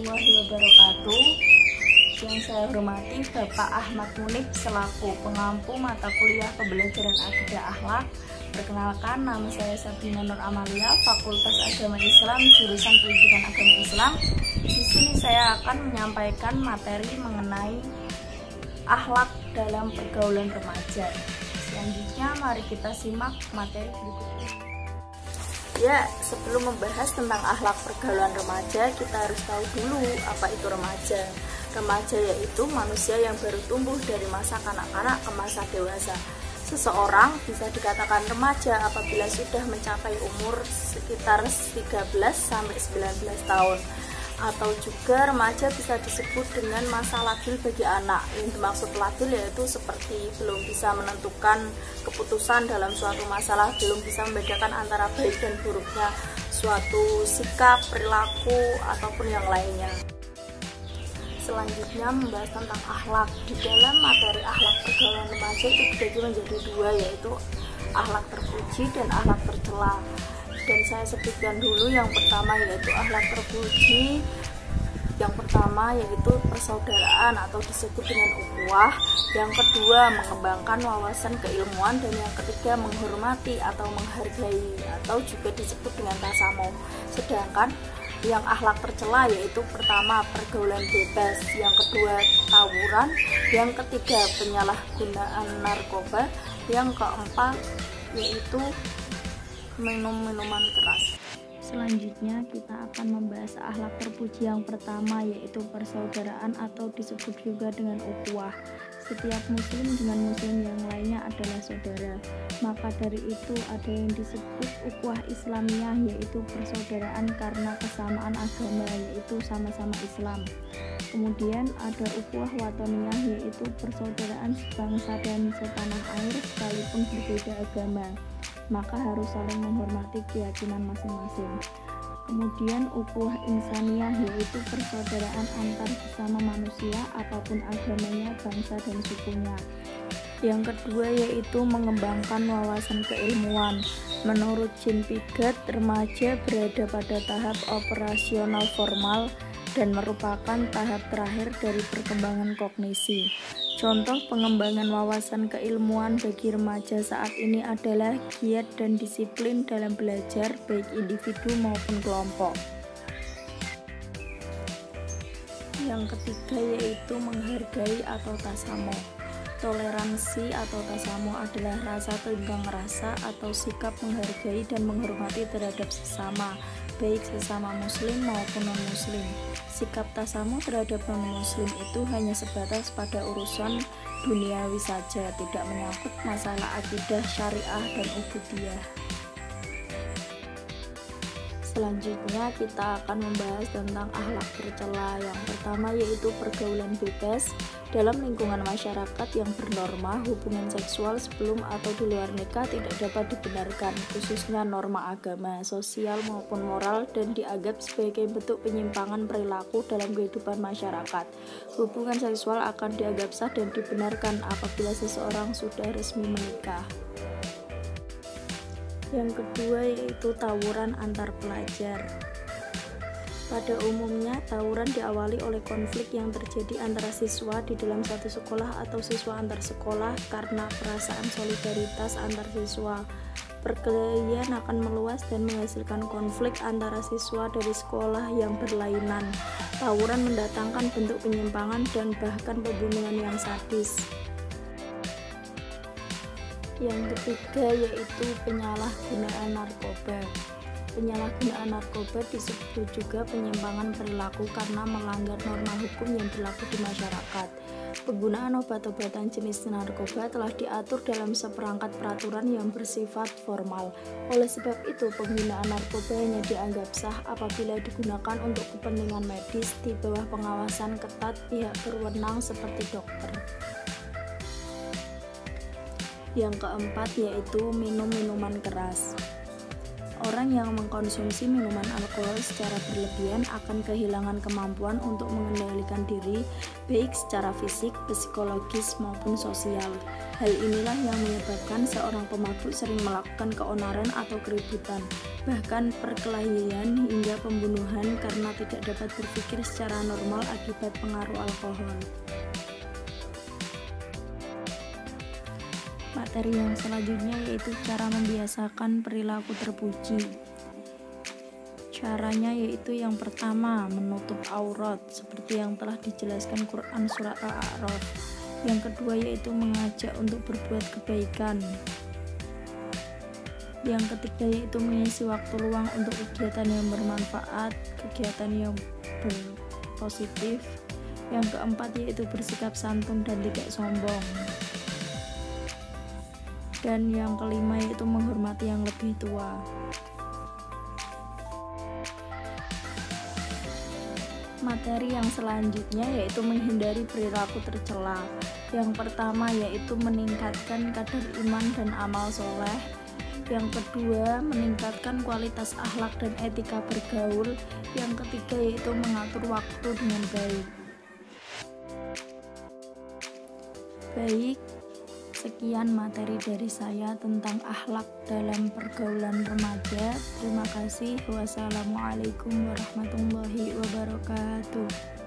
warahmatullahi wabarakatuh. Yang saya hormati Bapak Ahmad Munib selaku pengampu mata kuliah pembelajaran akidah akhlak. Perkenalkan, nama saya Sabina Nur Amalia, Fakultas Agama Islam, jurusan Pendidikan Agama Islam. Di sini saya akan menyampaikan materi mengenai akhlak dalam pergaulan remaja. Selanjutnya mari kita simak materi berikut ini. Ya, sebelum membahas tentang akhlak pergaulan remaja, kita harus tahu dulu apa itu remaja. Remaja yaitu manusia yang baru tumbuh dari masa kanak-kanak ke masa dewasa. Seseorang bisa dikatakan remaja apabila sudah mencapai umur sekitar 13-19 tahun. Atau juga remaja bisa disebut dengan masa labil bagi anak. Yang dimaksud labil yaitu seperti belum bisa menentukan keputusan dalam suatu masalah, belum bisa membedakan antara baik dan buruknya suatu sikap, perilaku, ataupun yang lainnya. Selanjutnya membahas tentang akhlak. Di dalam materi akhlak pergaulan remaja itu dibagi menjadi dua, yaitu akhlak terpuji dan akhlak tercela. Dan saya sebutkan dulu yang pertama yaitu akhlak terpuji. Yang pertama yaitu persaudaraan atau disebut dengan ukhuwah. Yang kedua mengembangkan wawasan keilmuan, dan yang ketiga menghormati atau menghargai atau juga disebut dengan tasamuh. Sedangkan yang akhlak tercela yaitu pertama pergaulan bebas, yang kedua tawuran, yang ketiga penyalahgunaan narkoba, yang keempat yaitu minum minuman keras. Selanjutnya kita akan membahas akhlak terpuji yang pertama yaitu persaudaraan atau disebut juga dengan ukhuwah. Setiap muslim dengan muslim yang lainnya adalah saudara. Maka dari itu ada yang disebut ukhuwah Islamiyah yaitu persaudaraan karena kesamaan agama yaitu sama-sama Islam. Kemudian ada ukhuwah watoniyah yaitu persaudaraan sebangsa dan setanah air sekalipun berbeda agama. Maka harus saling menghormati keyakinan masing-masing. Kemudian ukhuwah insaniyah yaitu persaudaraan antar sesama manusia apapun agamanya, bangsa dan sukunya. Yang kedua yaitu mengembangkan wawasan keilmuan. Menurut Jean Piaget, remaja berada pada tahap operasional formal dan merupakan tahap terakhir dari perkembangan kognisi. Contoh pengembangan wawasan keilmuan bagi remaja saat ini adalah giat dan disiplin dalam belajar baik individu maupun kelompok. Yang ketiga yaitu menghargai atau tasamuh. Toleransi atau tasamuh adalah rasa tenggang rasa atau sikap menghargai dan menghormati terhadap sesama, baik sesama muslim maupun non-muslim. Sikap tasamuh terhadap non-muslim itu hanya sebatas pada urusan duniawi saja, tidak menyangkut masalah akidah, syariah, dan ubudiyah. Selanjutnya kita akan membahas tentang akhlak tercela. Yang pertama yaitu pergaulan bebas. Dalam lingkungan masyarakat yang bernorma, hubungan seksual sebelum atau di luar nikah tidak dapat dibenarkan, khususnya norma agama, sosial maupun moral, dan dianggap sebagai bentuk penyimpangan perilaku dalam kehidupan masyarakat. Hubungan seksual akan dianggap sah dan dibenarkan apabila seseorang sudah resmi menikah. Yang kedua yaitu tawuran antar pelajar. Pada umumnya, tawuran diawali oleh konflik yang terjadi antara siswa di dalam satu sekolah atau siswa antar sekolah karena perasaan solidaritas antar siswa. Perkelahian akan meluas dan menghasilkan konflik antara siswa dari sekolah yang berlainan. Tawuran mendatangkan bentuk penyimpangan dan bahkan pembunuhan yang sadis. Yang ketiga yaitu penyalahgunaan narkoba. Penyalahgunaan narkoba disebut juga penyimpangan perilaku karena melanggar norma hukum yang berlaku di masyarakat. Penggunaan obat-obatan jenis narkoba telah diatur dalam seperangkat peraturan yang bersifat formal. Oleh sebab itu, penggunaan narkoba hanya dianggap sah apabila digunakan untuk kepentingan medis di bawah pengawasan ketat pihak berwenang seperti dokter. Yang keempat yaitu minum minuman keras. Orang yang mengkonsumsi minuman alkohol secara berlebihan akan kehilangan kemampuan untuk mengendalikan diri, baik secara fisik, psikologis, maupun sosial. Hal inilah yang menyebabkan seorang pemabuk sering melakukan keonaran atau keributan, bahkan perkelahian hingga pembunuhan karena tidak dapat berpikir secara normal akibat pengaruh alkohol. Materi yang selanjutnya yaitu cara membiasakan perilaku terpuji. Caranya yaitu yang pertama, menutup aurat seperti yang telah dijelaskan Quran surat Al-A'raf. Yang kedua yaitu mengajak untuk berbuat kebaikan. Yang ketiga yaitu mengisi waktu luang untuk kegiatan yang bermanfaat, kegiatan yang berpositif. Yang keempat yaitu bersikap santun dan tidak sombong. Dan yang kelima yaitu menghormati yang lebih tua. Materi yang selanjutnya yaitu menghindari perilaku tercela. Yang pertama yaitu meningkatkan kadar iman dan amal soleh. Yang kedua meningkatkan kualitas akhlak dan etika bergaul. Yang ketiga yaitu mengatur waktu dengan baik. Sekian materi dari saya tentang akhlak dalam pergaulan remaja. Terima kasih. Wassalamualaikum warahmatullahi wabarakatuh.